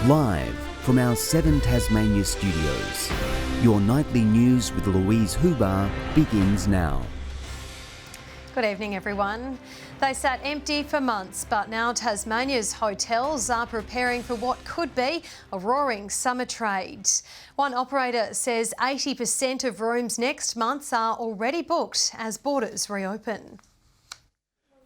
Live from our 7 Tasmania studios, your nightly news with Louise Hobart begins now. Good evening, everyone. They sat empty for months, but now Tasmania's hotels are preparing for what could be a roaring summer trade. One operator says 80% of rooms next month are already booked as borders reopen.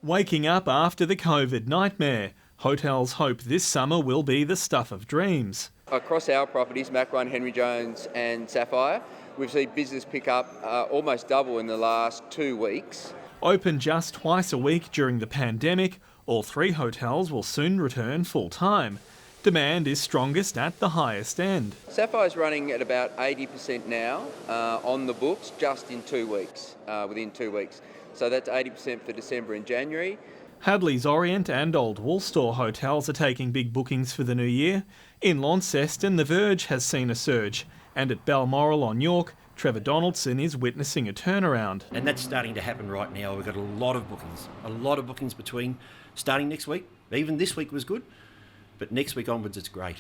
Waking up after the COVID nightmare, hotels hope this summer will be the stuff of dreams. Across our properties, Mac 1, Henry Jones and Sapphire, we've seen business pick up almost double in the last 2 weeks. Open just twice a week during the pandemic, all 3 hotels will soon return full-time. Demand is strongest at the highest end. Sapphire's running at about 80% now on the books just in 2 weeks, within 2 weeks. So that's 80% for December and January. Hadley's Orient and Old Woolstore hotels are taking big bookings for the new year. In Launceston, The Verge has seen a surge. And at Balmoral on York, Trevor Donaldson is witnessing a turnaround. And that's starting to happen right now. We've got a lot of bookings between starting next week. Even this week was good, but next week onwards it's great.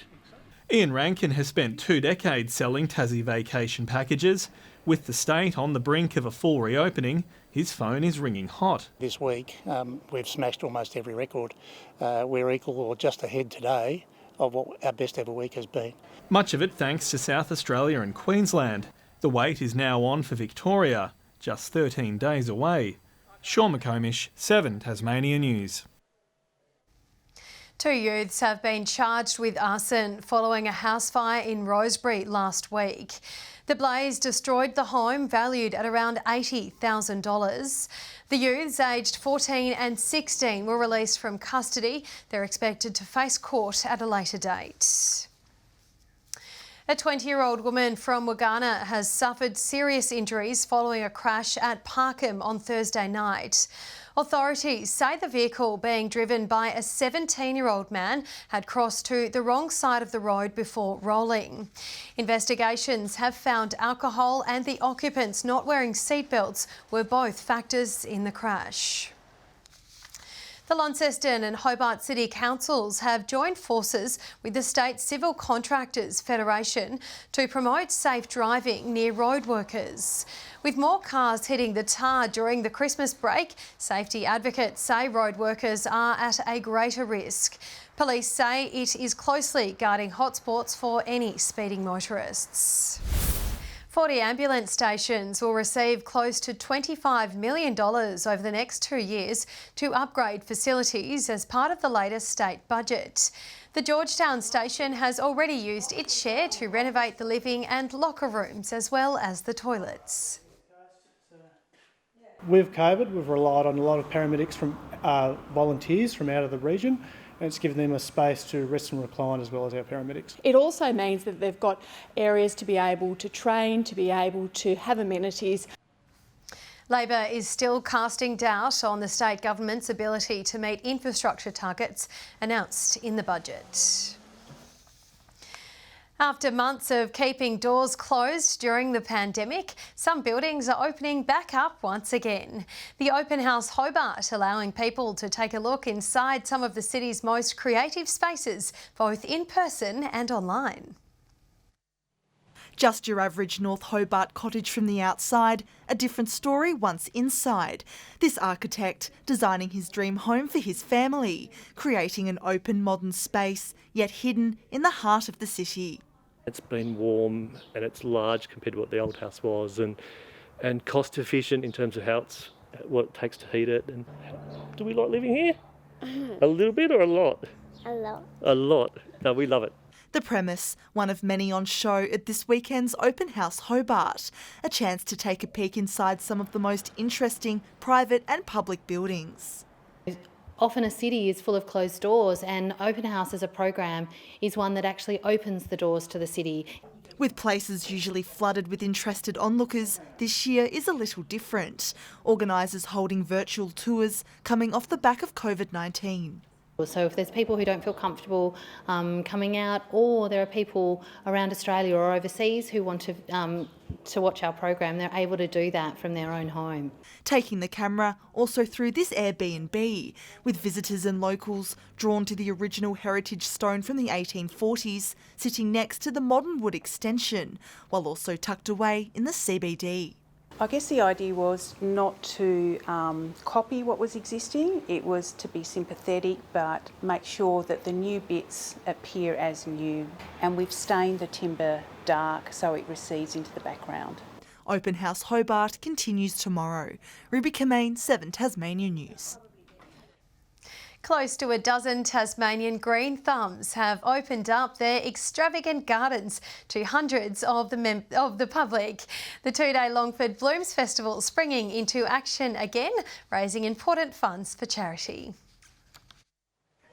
Ian Rankin has spent 2 decades selling Tassie vacation packages. With the state on the brink of a full reopening, his phone is ringing hot. This week we've smashed almost every record. We're equal or just ahead today of what our best ever week has been. Much of it thanks to South Australia and Queensland. The wait is now on for Victoria, just 13 days away. Sean McComish, 7 Tasmania News. 2 youths have been charged with arson following a house fire in Rosebery last week. The blaze destroyed the home valued at around $80,000. The youths aged 14 and 16 were released from custody. They're expected to face court at a later date. A 20-year-old woman from Wagana has suffered serious injuries following a crash at Parkham on Thursday night. Authorities say the vehicle being driven by a 17-year-old man had crossed to the wrong side of the road before rolling. Investigations have found alcohol and the occupants not wearing seatbelts were both factors in the crash. The Launceston and Hobart City Councils have joined forces with the State Civil Contractors Federation to promote safe driving near road workers. With more cars hitting the tar during the Christmas break, safety advocates say road workers are at a greater risk. Police say it is closely guarding hotspots for any speeding motorists. 40 ambulance stations will receive close to $25 million over the next 2 years to upgrade facilities as part of the latest state budget. The Georgetown station has already used its share to renovate the living and locker rooms as well as the toilets. With COVID, we've relied on a lot of paramedics from volunteers from out of the region, and it's given them a space to rest and recline as well as our paramedics. It also means that they've got areas to be able to train, to be able to have amenities. Labor is still casting doubt on the state government's ability to meet infrastructure targets announced in the budget. After months of keeping doors closed during the pandemic, some buildings are opening back up once again. The Open House Hobart allowing people to take a look inside some of the city's most creative spaces, both in person and online. Just your average North Hobart cottage from the outside, a different story once inside. This architect designing his dream home for his family, creating an open modern space, yet hidden in the heart of the city. It's been warm and it's large compared to what the old house was, and cost efficient in terms of what it takes to heat it. And do we like living here? A little bit or a lot? A lot. A lot. No, we love it. The premise, one of many on show at this weekend's Open House Hobart, a chance to take a peek inside some of the most interesting private and public buildings. Often a city is full of closed doors, and Open House as a program is one that actually opens the doors to the city. With places usually flooded with interested onlookers, this year is a little different. Organisers holding virtual tours coming off the back of COVID-19. So if there's people who don't feel comfortable coming out, or there are people around Australia or overseas who want to watch our program, they're able to do that from their own home. Taking the camera also through this Airbnb, with visitors and locals drawn to the original heritage stone from the 1840s, sitting next to the modern wood extension, while also tucked away in the CBD. I guess the idea was not to copy what was existing, it was to be sympathetic but make sure that the new bits appear as new. And we've stained the timber dark so it recedes into the background. Open House Hobart continues tomorrow. Ruby Kameen, 7 Tasmania News. Close to a dozen Tasmanian green thumbs have opened up their extravagant gardens to hundreds of the public. The two-day Longford Blooms festival springing into action again, raising important funds for charity.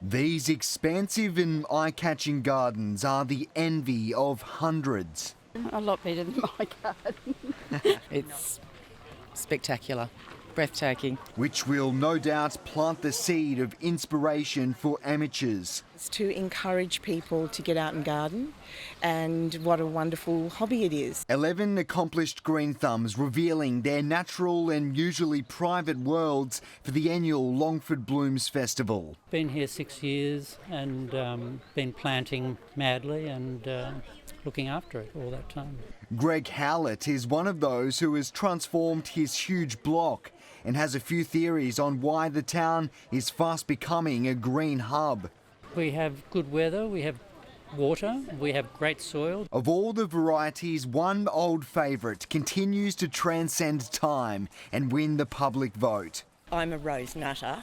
These expansive and eye-catching gardens are the envy of hundreds. A lot better than my garden. It's spectacular. Breathtaking. Which will no doubt plant the seed of inspiration for amateurs. It's to encourage people to get out and garden, and what a wonderful hobby it is. 11 accomplished green thumbs revealing their natural and usually private worlds for the annual Longford Blooms festival. Been here 6 years and been planting madly and looking after it all that time. Greg Howlett is one of those who has transformed his huge block and has a few theories on why the town is fast becoming a green hub. We have good weather, we have water, we have great soil. Of all the varieties, one old favourite continues to transcend time and win the public vote. I'm a rose nutter.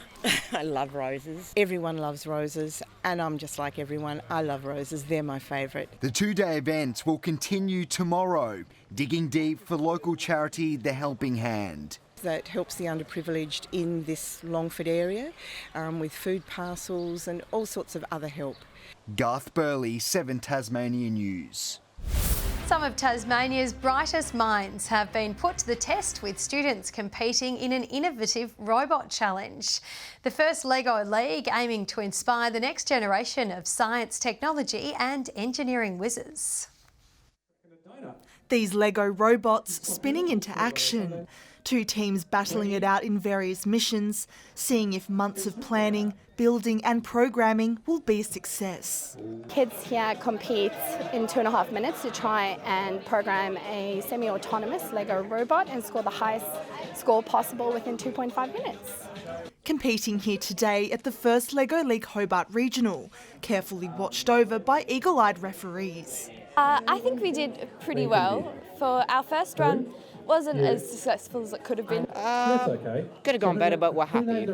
I love roses. Everyone loves roses, and I'm just like everyone. I love roses. They're my favourite. The two-day event will continue tomorrow, digging deep for local charity The Helping Hand. That helps the underprivileged in this Longford area with food parcels and all sorts of other help. Garth Burley, 7 Tasmania News. Some of Tasmania's brightest minds have been put to the test with students competing in an innovative robot challenge. The first Lego League aiming to inspire the next generation of science, technology and engineering whizzes. These Lego robots spinning into action. 2 teams battling it out in various missions, seeing if months of planning, building and programming will be a success. Kids here compete in 2.5 minutes to try and program a semi-autonomous Lego robot and score the highest score possible within 2.5 minutes. Competing here today at the first Lego League Hobart Regional, carefully watched over by eagle-eyed referees. I think we did pretty well. For our first run, wasn't as successful as it could have been. That's okay. Could have gone better, but we're happy.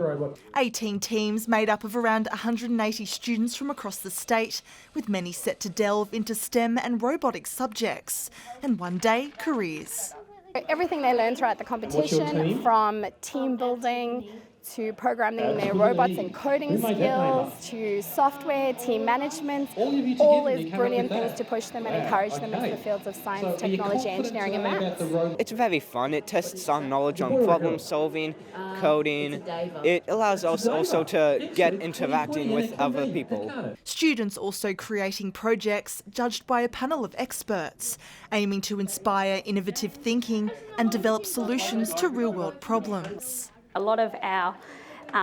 18 teams made up of around 180 students from across the state, with many set to delve into STEM and robotics subjects, and one day, careers. Everything they learn throughout the competition, from team building to programming their robots and coding skills, to software, team management, all is brilliant things to push them and encourage them into the fields of science, technology, engineering and maths. It's very fun. It tests our knowledge on problem solving, coding. It allows us also to get interacting with other people. Students also creating projects judged by a panel of experts, aiming to inspire innovative thinking and develop solutions to real-world problems. A lot of our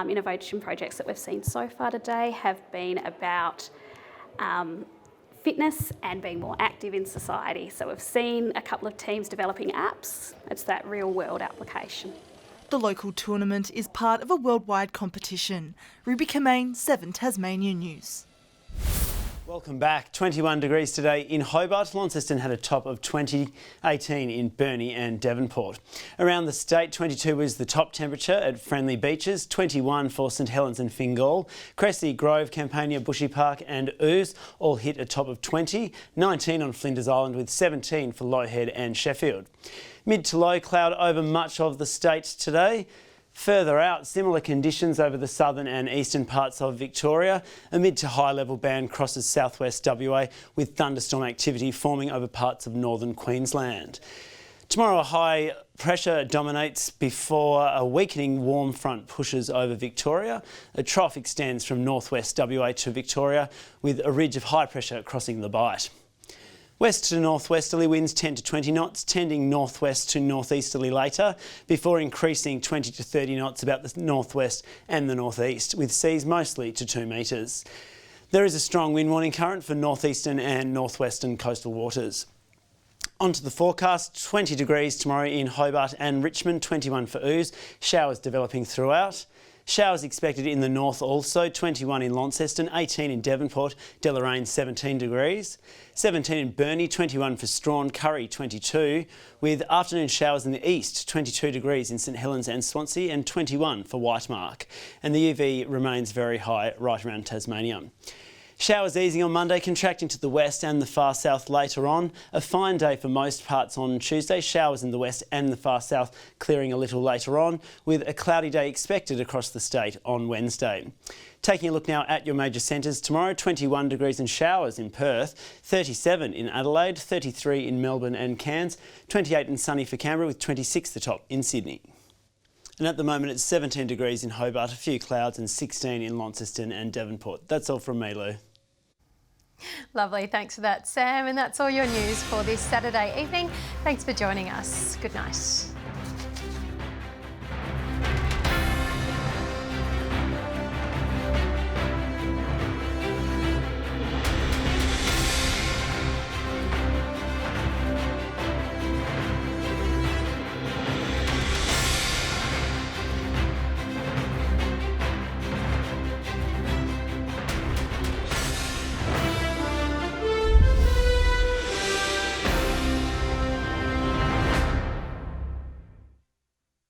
innovation projects that we've seen so far today have been about fitness and being more active in society. So we've seen a couple of teams developing apps. It's that real world application. The local tournament is part of a worldwide competition. Ruby Kameen, 7 Tasmania News. Welcome back. 21 degrees today in Hobart. Launceston had a top of 18 in Burnie and Devonport. Around the state, 22 was the top temperature at Friendly Beaches, 21 for St Helens and Fingal. Cressy, Grove, Campania, Bushy Park and Ouse all hit a top of 20, 19 on Flinders Island with 17 for Low Head and Sheffield. Mid to low cloud over much of the state today. Further out, similar conditions over the southern and eastern parts of Victoria. A mid to high level band crosses southwest WA with thunderstorm activity forming over parts of northern Queensland. Tomorrow, a high pressure dominates before a weakening warm front pushes over Victoria. A trough extends from northwest WA to Victoria with a ridge of high pressure crossing the Bight. West to northwesterly winds 10 to 20 knots, tending northwest to northeasterly later, before increasing 20 to 30 knots about the northwest and the northeast, with seas mostly to 2 metres. There is a strong wind warning current for northeastern and northwestern coastal waters. Onto the forecast, 20 degrees tomorrow in Hobart and Richmond, 21 for Ouse, showers developing throughout. Showers expected in the north also, 21 in Launceston, 18 in Devonport, Deloraine 17 degrees, 17 in Burnie, 21 for Strawn, Curry 22, with afternoon showers in the east, 22 degrees in St Helens and Swansea and 21 for Whitemark. And the UV remains very high right around Tasmania. Showers easing on Monday, contracting to the west and the far south later on. A fine day for most parts on Tuesday. Showers in the west and the far south clearing a little later on, with a cloudy day expected across the state on Wednesday. Taking a look now at your major centres. Tomorrow, 21 degrees and showers in Perth, 37 in Adelaide, 33 in Melbourne and Cairns, 28 and sunny for Canberra with 26 the top in Sydney. And at the moment it's 17 degrees in Hobart, a few clouds and 16 in Launceston and Devonport. That's all from me, Lou. Lovely, thanks for that, Sam. And that's all your news for this Saturday evening. Thanks for joining us. Good night.